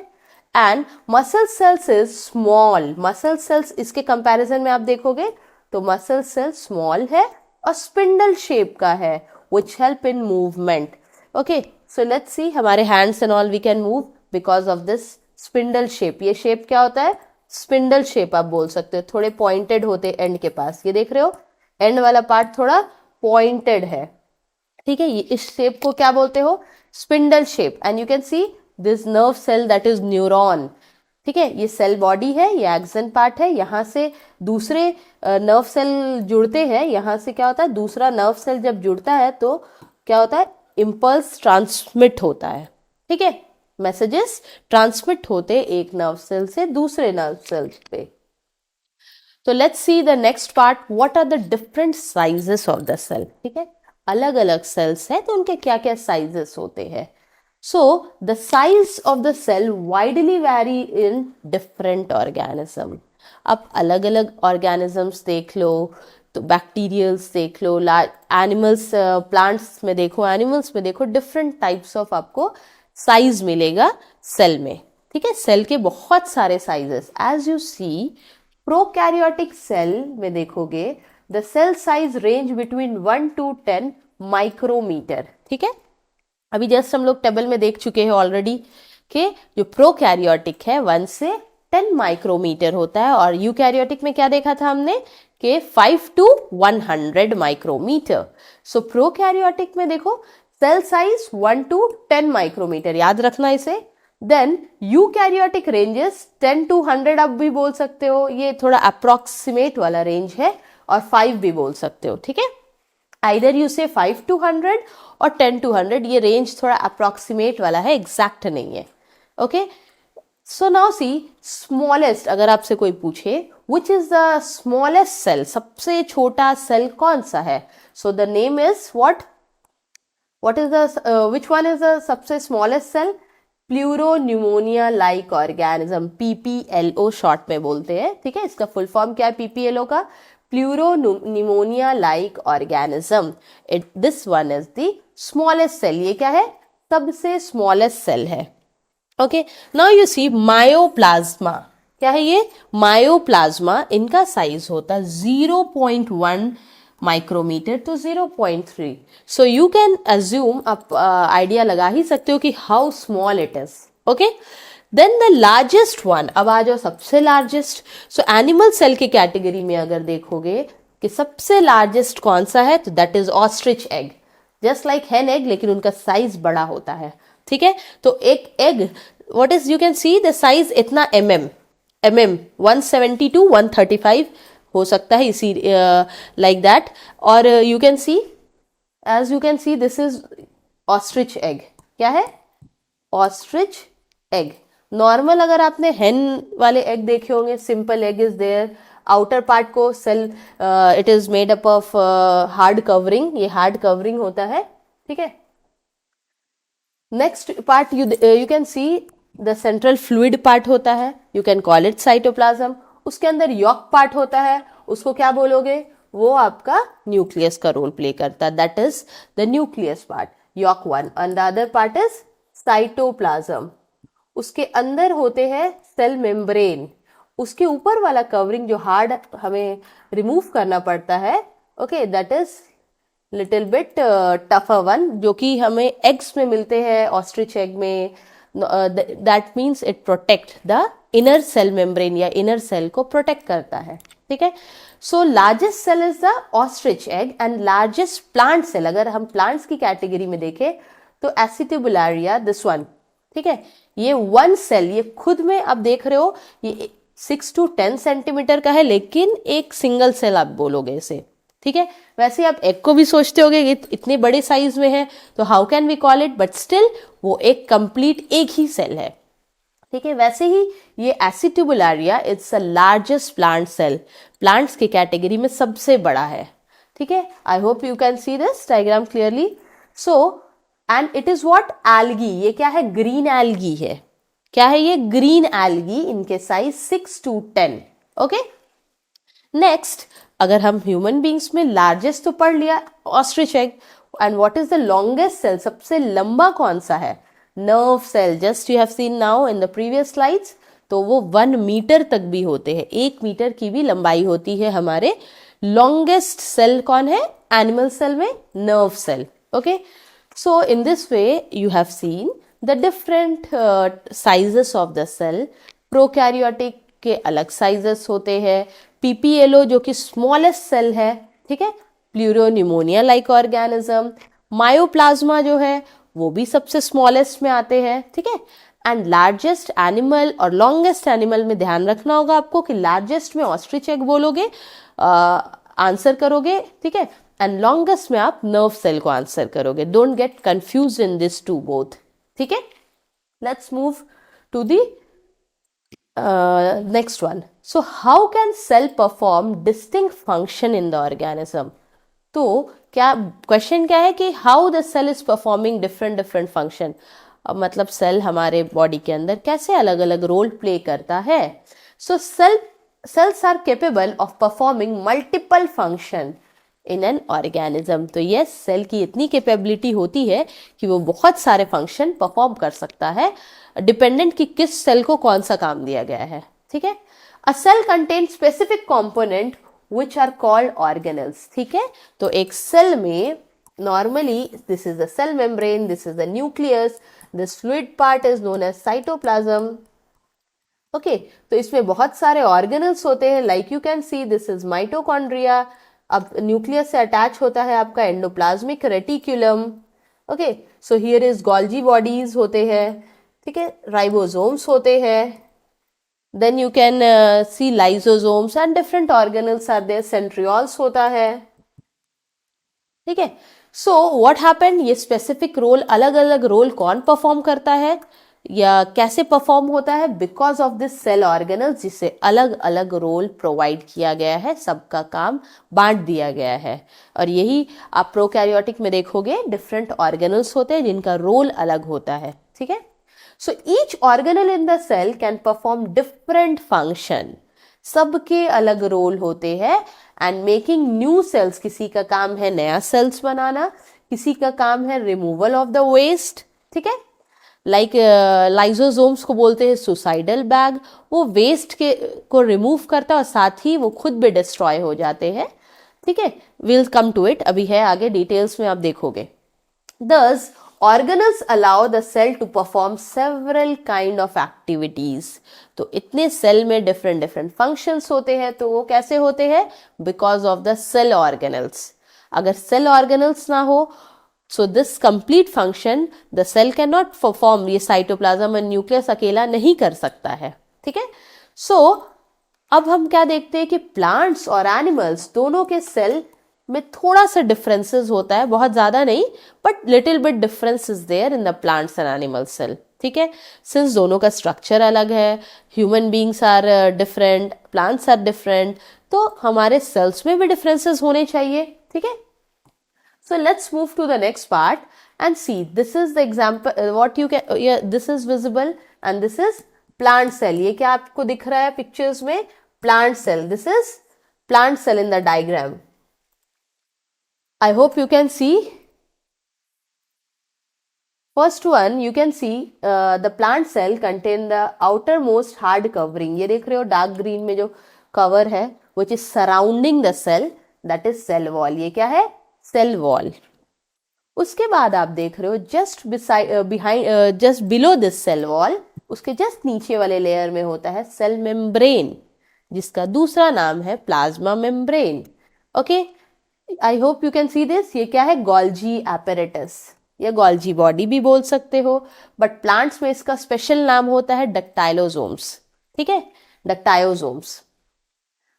And muscle cells is small, muscle cells इसके कंपैरिजन में आप देखोगे तो मसल सेल स्मॉल है और स्पिंडल शेप का है, which help in movement, okay. So let's see, हमारे hands and all we can move because of this spindle shape. ये शेप क्या होता है? स्पिंडल शेप आप बोल सकते हो, थोड़े पॉइंटेड होते एंड के पास, ये देख रहे हो एंड वाला पार्ट थोड़ा पॉइंटेड है, ठीक है। ये इस शेप को क्या बोलते हो? Spindle shape. And you can see this nerve cell that is neuron, ठीक है। ये सेल बॉडी है, ये एक्सन पार्ट है, यहाँ से दूसरे नर्व सेल जुड़ते हैं, यहाँ से क्या होता है, दूसरा नर्व सेल जब जुड़ता है तो क्या होता है, इम्पल्स ट्रांसमिट होता है, ठीक है। मैसेजेस ट्रांसमिट होते एक नर्व सेल से दूसरे नर्व सेल पे। तो let's see the next part, what are the different sizes of the cell, ठीक है। अलग अलग सेल्स है तो उनके क्या क्या साइजेस होते हैं। So the size of the cell widely vary in different organism. अब अलग अलग ऑर्गेनिजम्स देख लो तो बैक्टीरियल्स देख लो, एनिमल्स, प्लांट्स में देखो, एनिमल्स में देखो, डिफरेंट टाइप्स ऑफ आपको साइज मिलेगा सेल में, ठीक है। सेल के बहुत सारे sizes, as you see prokaryotic cell में देखोगे the cell size range between 1 to 10 micrometre, ठीक है। अभी जस्ट हम लोग टेबल में देख चुके हैं ऑलरेडी कि जो प्रोकैरियोटिक है 1 से 10 माइक्रोमीटर होता है, और यूकैरियोटिक में क्या देखा था हमने कि 5 to 100 माइक्रोमीटर। सो प्रोकैरियोटिक में देखो सेल साइज 1 to 10 माइक्रोमीटर, याद रखना इसे। देन यूकैरियोटिक रेंजेस 10 to 100 आप भी बोल सकते हो, ये थोड़ा अप्रोक्सीमेट वाला रेंज है, और 5 भी बोल सकते हो, ठीक है। आइदर यू से 5 to 100 और 10 to 100, ये रेंज थोड़ा अप्रोक्सीमेट वाला है, एग्जैक्ट नहीं है, okay. So now see smallest, अगर आपसे कोई पूछे which is the smallest cell, सबसे छोटा सेल कौन सा है, so the name is what is the which one is the सबसे smallest cell, pleuropneumonia like organism, PPLO short में बोलते हैं, ठीक है। इसका फुल फॉर्म क्या है PPLO का, pleuropneumonia like organism. This one is the smallest cell, ये क्या है, सबसे स्मॉलेस्ट सेल है। Okay, now you see mycoplasma, क्या है ये, मायोप्लाज्मा, इनका साइज होता है 0.1 micrometre to 0.3। So you can assume, आप आइडिया लगा ही सकते हो कि how small it is. Okay, then the largest one, अब आ जाओ सबसे लार्जेस्ट। सो एनिमल सेल की कैटेगरी में अगर देखोगे कि सबसे लार्जेस्ट कौन सा है, तो that is ostrich egg, just like हेन एग, लेकिन उनका साइज बड़ा होता है, ठीक है। तो एक egg, what is, you can see the size इतना mm 170 to 135 हो सकता है, इसी लाइक दैट। और you can see, as you can see, this is ostrich egg, क्या है, ऑस्ट्रिच एग। नॉर्मल अगर आपने हेन वाले एग देखे होंगे, simple egg is there, outer part को cell, it is made up of hard covering, ये हार्ड कवरिंग होता है, ठीक है। Next part you can see the central fluid part होता है, you can call it cytoplasm. उसके अंदर यॉक पार्ट होता है, उसको क्या बोलोगे, वो आपका न्यूक्लियस का रोल प्ले करता है, that is the nucleus part, yolk one, and the other part is cytoplasm. उसके अंदर होते हैं सेल मेम्ब्रेन, उसके ऊपर वाला कवरिंग जो हार्ड हमें रिमूव करना पड़ता है, okay, that is little bit tougher one, जो कि हमें एग्स में मिलते हैं, ऑस्ट्रिच एग में। That means it protect the inner cell membrane, या इनर सेल को प्रोटेक्ट करता है, ठीक है। So largest cell is the ostrich egg, and largest plant cell, अगर हम प्लांट्स की कैटेगरी में देखें तो एसिटिबुलारिया, दिस वन, ठीक है। ये वन सेल, ये खुद में आप देख रहे हो ये 6 to 10 सेंटीमीटर का है, लेकिन एक सिंगल सेल आप बोलोगे इसे, ठीक है। वैसे आप एग को भी सोचते होगे ये इतने बड़े साइज में है, तो how can we call it, but still वो एक कंप्लीट एक ही सेल है, ठीक है। वैसे ही ये acetabularia it's the largest plant cell, plants की कैटेगरी में सबसे बड़ा है, ठीक है। I hope you can see this diagram clearly. So and it is what, algae, ये क्या है, ग्रीन एल्गी है, क्या है ये, ग्रीन एल्गी, इनके साइज 6 to 10, ओके। नेक्स्ट, अगर हम ह्यूमन बींग्स में लार्जेस्ट तो पढ़ लिया ostrich egg, and what is the longest cell, सबसे लंबा कौन सा है, nerve cell, just you have seen now in the previous slides, तो वो 1 मीटर तक भी होते हैं, 1 मीटर की भी लंबाई होती है हमारे। लॉन्गेस्ट सेल कौन है एनिमल सेल में, nerve cell, okay. So in this way you have seen the different sizes of the cell. Prokaryotic के अलग साइजेस होते हैं, PPLO जो कि स्मॉलेस्ट सेल है, ठीक है, प्लूरोन्यूमोनिया लाइक ऑर्गेनिज्म, मायोप्लाज्मा जो है वो भी सबसे स्मॉलेस्ट में आते हैं, ठीक है। एंड लार्जेस्ट एनिमल और लॉन्गेस्ट एनिमल में ध्यान रखना होगा आपको कि लार्जेस्ट में ऑस्ट्रिच एग बोलोगे, आंसर करोगे, ठीक है, एंड लॉन्गेस्ट में आप नर्व सेल को आंसर करोगे। Don't get confuse in this to both, ठीक है। Let's move to the next one. So how can cell perform distinct function in the organism? तो क्या क्वेश्चन क्या है कि how the cell is performing different function, मतलब सेल हमारे बॉडी के अंदर कैसे अलग अलग रोल प्ले करता है। So cells are capable of performing multiple function in an organism. तो यस, सेल की इतनी कैपेबिलिटी होती है कि वो बहुत सारे फंक्शन परफॉर्म कर सकता है, डिपेंडेंट कि किस सेल को कौन सा काम दिया गया है, ठीक है। A cell contain specific component which are called organelles, ठीक है। तो एक सेल में normally this is the cell membrane, this is the nucleus, this fluid part is known as cytoplasm, okay. तो इसमें बहुत सारे ऑर्गेनल्स होते हैं, like you can see this is mitochondria, अब न्यूक्लियस से अटैच होता है आपका endoplasmic reticulum, okay. So here is Golgi bodies होते हैं, ठीक है, राइबोसोम्स होते हैं, then you can see lysosomes and different organelles are there, centrioles होता है, ठीक है। सो व्हाट हैपेंड, ये स्पेसिफिक रोल, अलग अलग रोल कौन परफॉर्म करता है, या कैसे परफॉर्म होता है? Because of this cell organelles, जिसे अलग अलग रोल प्रोवाइड किया गया है, सबका काम बांट दिया गया है। और यही आप प्रोकैरियोटिक में देखोगे, डिफरेंट ऑर्गेनल्स होते हैं जिनका रोल अलग होता है, ठीक है। So each organelle in the cell can perform different function, सबके अलग रोल होते हैं। एंड मेकिंग न्यू सेल्स, किसी का काम है नया सेल्स बनाना, किसी का काम है रिमूवल ऑफ द वेस्ट, ठीक है। लाइक लाइजोसोम्स को बोलते हैं सुसाइडल बैग, वो वेस्ट के को रिमूव करता है और साथ ही वो खुद भी डिस्ट्रॉय हो जाते हैं, ठीक है। विल कम टू इट, अभी है आगे डिटेल्स में आप देखोगे। Thus, organelles allow the cell to perform several kind of activities. तो इतने सेल में डिफरेंट डिफरेंट फंक्शंस होते हैं, तो वो कैसे होते हैं? Because of the cell organelles. अगर सेल ऑर्गेनल्स ना हो, so this complete function the cell can not perform, ये साइटोप्लाज्म और न्यूक्लियस अकेला नहीं कर सकता है, ठीक है। सो अब हम क्या देखते हैं कि प्लांट्स और एनिमल्स दोनों के सेल में थोड़ा सा डिफरेंसेस होता है, बहुत ज्यादा नहीं, but little bit difference is there in the plants and animal cell, ठीक है। सिंस दोनों का स्ट्रक्चर अलग है, human beings are different, plants are different, तो हमारे सेल्स में भी डिफरेंसेस होने चाहिए, ठीक है। So let's move to the next part and see, this is the example what you can, this is visible and this is plant cell. ये क्या आपको दिख रहा है पिक्चर्स में? Plant cell, this is plant cell in the diagram. I hope you can see. First one, you can see the plant cell contain the outermost hard covering. ये देख रहे हो डार्क ग्रीन में जो कवर है, which is surrounding the cell, that is cell wall. ये क्या है? Cell wall. उसके बाद आप देख रहे हो just behind, just below this cell wall, उसके just नीचे वाले लेयर में होता है cell membrane, जिसका दूसरा नाम है plasma membrane. Okay? I hope you can see this. ये क्या है? गोल्जी एपेरेटस, या गोल्जी बॉडी भी बोल सकते हो, बट प्लांट्स में इसका स्पेशल नाम होता है डक्टाइलोसोम्स, ठीक है, dictyosomes.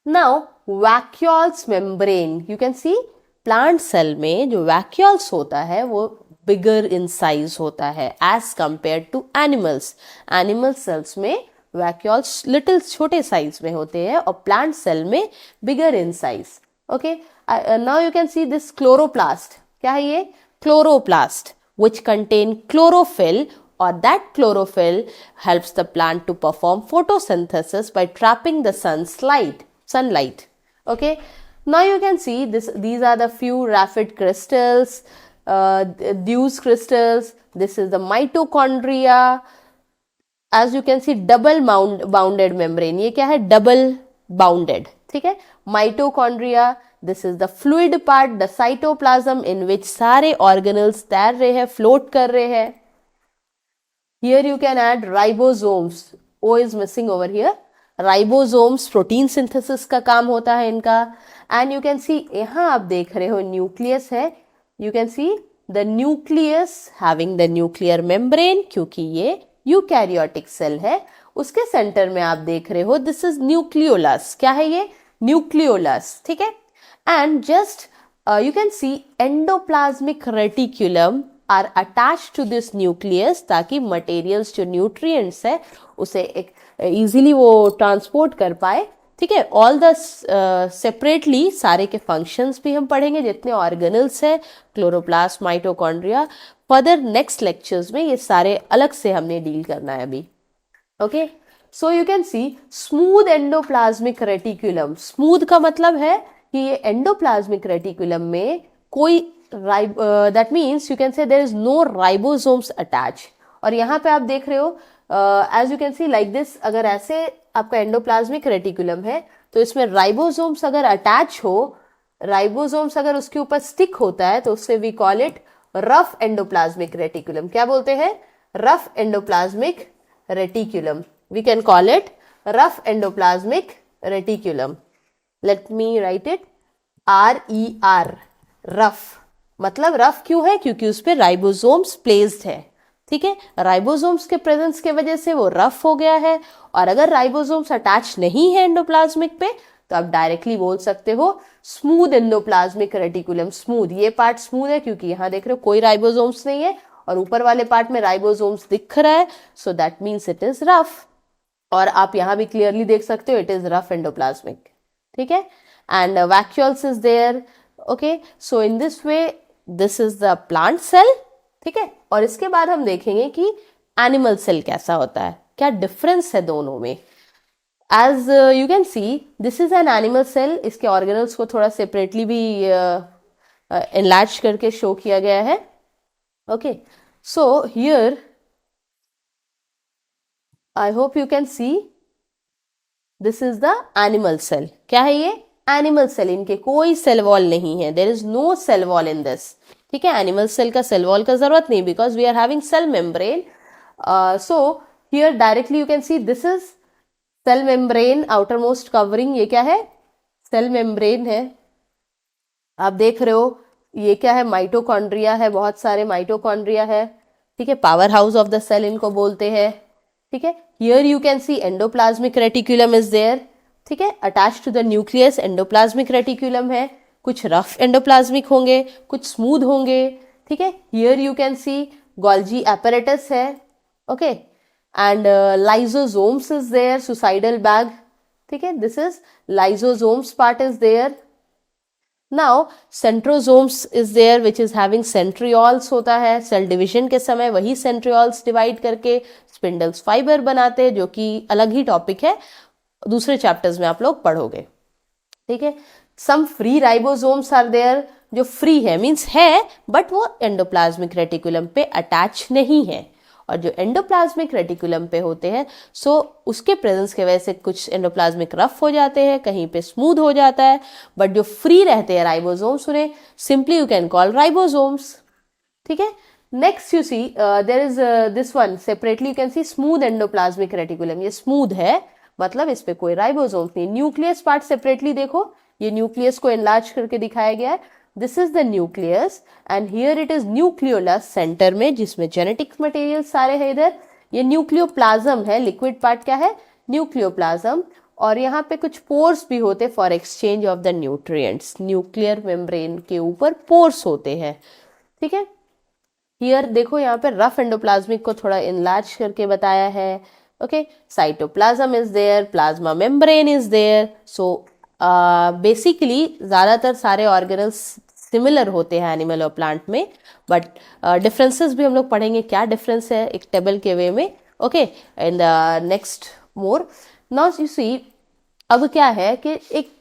Now vacuoles membrane, you can see plant cell में जो वैक्यूल्स होता है वो बिगर इन साइज होता है as compare to animals. Animal cells में वैक्यूल्स लिटिल छोटे साइज में होते हैं और प्लांट सेल में bigger in size, okay. Now you can see this chloroplast. क्या है ये? Chloroplast, which contain chlorophyll, or that chlorophyll helps the plant to perform photosynthesis by trapping the sunlight. Okay. Now you can see this. These are the few rapid crystals, Dew's crystals. This is the mitochondria. As you can see, double bounded membrane. ये क्या है? Double bounded. ठीक है. Mitochondria. This is the fluid part, the cytoplasm in which सारे organelles तैर रहे हैं, float कर रहे हैं. Here you can add ribosomes. O is missing over here. Ribosomes protein synthesis का काम होता है इनका. And you can see यहाँ आप देख रहे हो nucleus है. You can see the nucleus having the nuclear membrane, क्योंकि ये eukaryotic cell है. उसके सेंटर में आप देख रहे हो this is nucleolus. क्या है ये? Nucleolus. ठीक है. And just you can see endoplasmic reticulum are attached to this nucleus, ताकि materials जो nutrients है उसे एक easily वो transport कर पाए, ठीक है। all the separately सारे के functions भी हम पढ़ेंगे, जितने organelles है, chloroplast, mitochondria, further next lectures में ये सारे अलग से हमने deal करना है अभी, okay। so you can see smooth endoplasmic reticulum. smooth का मतलब है कि ये एंडोप्लाज्मिक रेटिकुलम में कोई that means you can say there is no ribosomes attach. और यहाँ पे आप देख रहे हो as you can see like this, अगर ऐसे आपका एंडोप्लाज्मिक रेटिकुलम है तो इसमें राइबोसोम्स अगर अटैच हो, राइबोसोम्स अगर उसके ऊपर स्टिक होता है तो उससे we call it rough endoplasmic reticulum. क्या बोलते हैं? Rough endoplasmic reticulum. We can call it rough endoplasmic reticulum. Let me right it RER, rough. मतलब रफ क्यों है? क्योंकि उस पर राइबोसोम्स प्लेस्ड है. ठीक है, राइबोसोम्स के प्रेजेंस के वजह से वो रफ हो गया है. और अगर राइबोसोम्स अटैच नहीं है एंडोप्लाज्मिक पे तो आप डायरेक्टली बोल सकते हो स्मूथ एंडोप्लाज्मिक रेटिकुलम. स्मूथ, ये पार्ट स्मूथ है क्योंकि यहाँ देख रहे हो कोई राइबोसोम्स नहीं है और ऊपर वाले पार्ट में राइबोसोम्स दिख रहा है, so that means it is rough. और आप यहाँ भी क्लियरली देख सकते हो इट इज रफ एंडोप्लाज्मिक, ठीक है। And vacuoles is there, okay. So in this way this is the plant cell, ठीक है। और इसके बाद हम देखेंगे कि एनिमल सेल कैसा होता है, क्या डिफरेंस है दोनों में। As you can see this is an animal cell, इसके ऑर्गेनल्स को थोड़ा सेपरेटली भी एनलार्ज करके शो किया गया है, okay. So here I hope you can see this is the animal cell. क्या है ये? Animal cell. इनके कोई सेल वॉल नहीं है, there is no cell wall in this, ठीक है। एनिमल सेल का सेल वॉल का जरूरत नहीं, because we are having cell membrane. So here directly you can see this is cell membrane, outermost covering. ये क्या है? सेल मेम्ब्रेन है। आप देख रहे हो ये क्या है? माइटोकॉन्ड्रिया है, बहुत सारे माइटोकॉन्ड्रिया है, ठीक है। Powerhouse of the cell इनको बोलते हैं, ठीक है। Here you can see endoplasmic reticulum is there, ठीक है, attach to the nucleus. Endoplasmic reticulum है, कुछ रफ एंडोप्लाज्मिक होंगे, कुछ स्मूथ होंगे, ठीक है। Here you can see Golgi apparatus है, okay. And lysosomes is there, suicidal bag, ठीक है। This is lysosomes part is there. Now centrosomes is there which is having centrioles होता है। सेल डिविजन के समय वही सेंट्रियोल्स डिवाइड करके स्पिंडल्स फाइबर बनाते हैं, जो कि अलग ही टॉपिक है, दूसरे चैप्टर्स में आप लोग पढ़ोगे, ठीक है। Some free ribosomes are there, जो फ्री है मीन्स है बट वो एंडोप्लाज्मिक रेटिकुलम पे अटैच नहीं है। और जो एंडोप्लाज्मिक रेटिकुलम पे होते हैं सो उसके प्रेजेंस की वजह से कुछ एंडोप्लाज्मिक रफ हो जाते हैं, कहीं पे स्मूथ हो जाता है, बट जो फ्री रहते हैं राइबोसोम्स उन्हें simply you can call ribosomes, ठीक है। Next you see there is this one separately you can see smooth endoplasmic reticulum. ये स्मूथ है मतलब इस पे कोई राइबोसोम्स नहीं। न्यूक्लियस पार्ट सेपरेटली देखो, ये न्यूक्लियस को एनलार्ज करके दिखाया गया है। This is the nucleus and here it is nucleolus centre में, जिसमें जेनेटिक मटेरियल सारे है इधर। ये न्यूक्लियोप्लाज्म है, लिक्विड पार्ट क्या है? न्यूक्लियोप्लाज्म। और यहाँ पे कुछ पोर्स भी होते for exchange of the nutrients. Nuclear membrane के ऊपर पोर्स होते हैं, ठीक है। हियर देखो यहाँ पे रफ एंडोप्लाज्मिक को थोड़ा इनलार्ज करके बताया है, okay. Cytoplasm is there, plasma membrane is there. So basically ज़्यादातर सारे ऑर्गेनल्स सिमिलर होते हैं एनिमल और प्लांट में, बट डिफरेंसेस भी हम लोग पढ़ेंगे, क्या डिफरेंस है एक टेबल के वे में, okay. And next more now you see, अब क्या है कि एक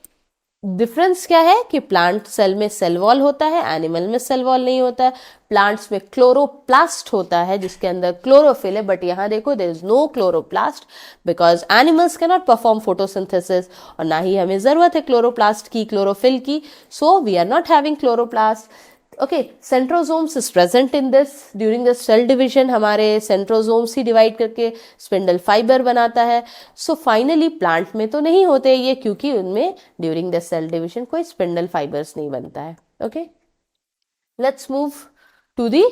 डिफरेंस क्या है कि प्लांट सेल में सेल वॉल होता है, एनिमल में सेल वॉल नहीं होता है। प्लांट्स में क्लोरोप्लास्ट होता है जिसके अंदर क्लोरोफिल है, बट यहाँ देखो there is no chloroplast because animals can not perform photosynthesis, और ना ही हमें जरूरत है क्लोरोप्लास्ट की, क्लोरोफिल की, so we are not having chloroplast, okay. Centrosomes is present in this during the cell division, हमारे सेंट्रोसोम्स ही डिवाइड करके स्पिंडल फाइबर बनाता है। सो फाइनली प्लांट में तो नहीं होते ये, क्योंकि उनमें ड्यूरिंग द सेल डिविजन कोई स्पिंडल फाइबर्स नहीं बनता है, okay. Let's move to the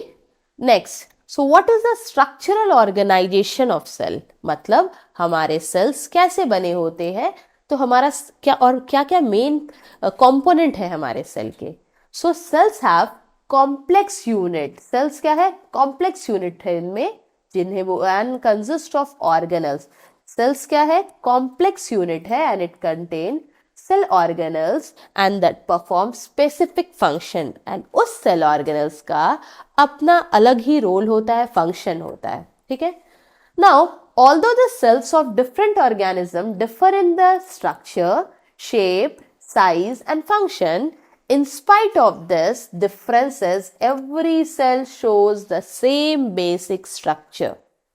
next. So what is the structural organisation of cell, मतलब हमारे सेल्स कैसे बने होते हैं, तो हमारा क्या और क्या क्या मेन कंपोनेंट है हमारे सेल के। So cells have complex unit. Cells क्या है? कॉम्प्लेक्स यूनिट है इनमें, जिन्हें वो and consist of organelles. Cells क्या है? कॉम्प्लेक्स यूनिट है and it contain cell organelles and that perform specific function. And उस सेल ऑर्गेनल्स का अपना अलग ही रोल होता है, फंक्शन होता है, ठीक है। Now although the cells of different organism differ in the structure, shape, size and function, in spite of this differences every cell shows the same basic structure।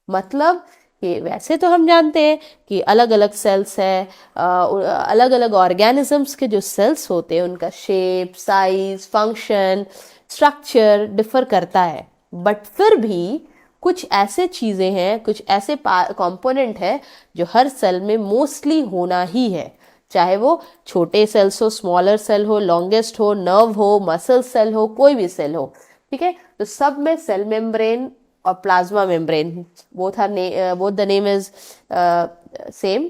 मतलब कि वैसे तो हम जानते हैं कि अलग अलग सेल्स है, अलग अलग ऑर्गेनिजम्स के जो सेल्स होते हैं उनका shape, size, function, structure differ करता है, बट फिर भी कुछ ऐसे चीज़ें हैं, कुछ ऐसे कंपोनेंट है जो हर सेल में मोस्टली होना ही है, चाहे वो छोटे सेल्स हो, स्मॉलर सेल हो, लॉन्गेस्ट हो, नर्व हो, मसल सेल हो, कोई भी सेल हो, ठीक है। तो सब में सेल मेम्ब्रेन और plasma membrane both the name is same.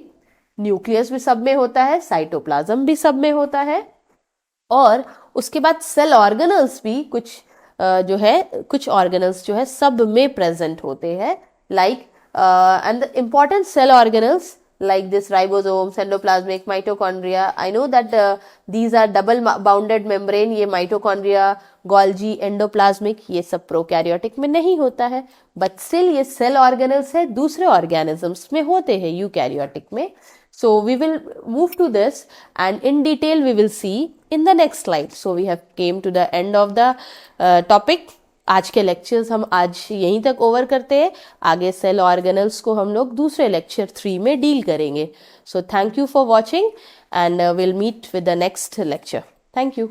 Nucleus भी सब में होता है, साइटोप्लाज्म भी सब में होता है, और उसके बाद सेल ऑर्गेनल्स भी कुछ जो है कुछ ऑर्गेनल्स जो है सब में प्रेजेंट होते हैं, like and the important cell organelles like this ribosomes, endoplasmic, mitochondria. I know that these are double bounded membrane, ये mitochondria, Golgi, endoplasmic, ये सब prokaryotic में नहीं होता है, but still ये cell organelles है दूसरे organisms में होते हैं eukaryotic में. So we will move to this and in detail we will see in the next slide. So we have came to the end of the topic. आज के लेक्चर्स हम आज यहीं तक ओवर करते हैं, आगे सेल ऑर्गेनल्स को हम लोग दूसरे लेक्चर 3 में डील करेंगे. So thank you for watching and will meet with the next lecture. Thank you.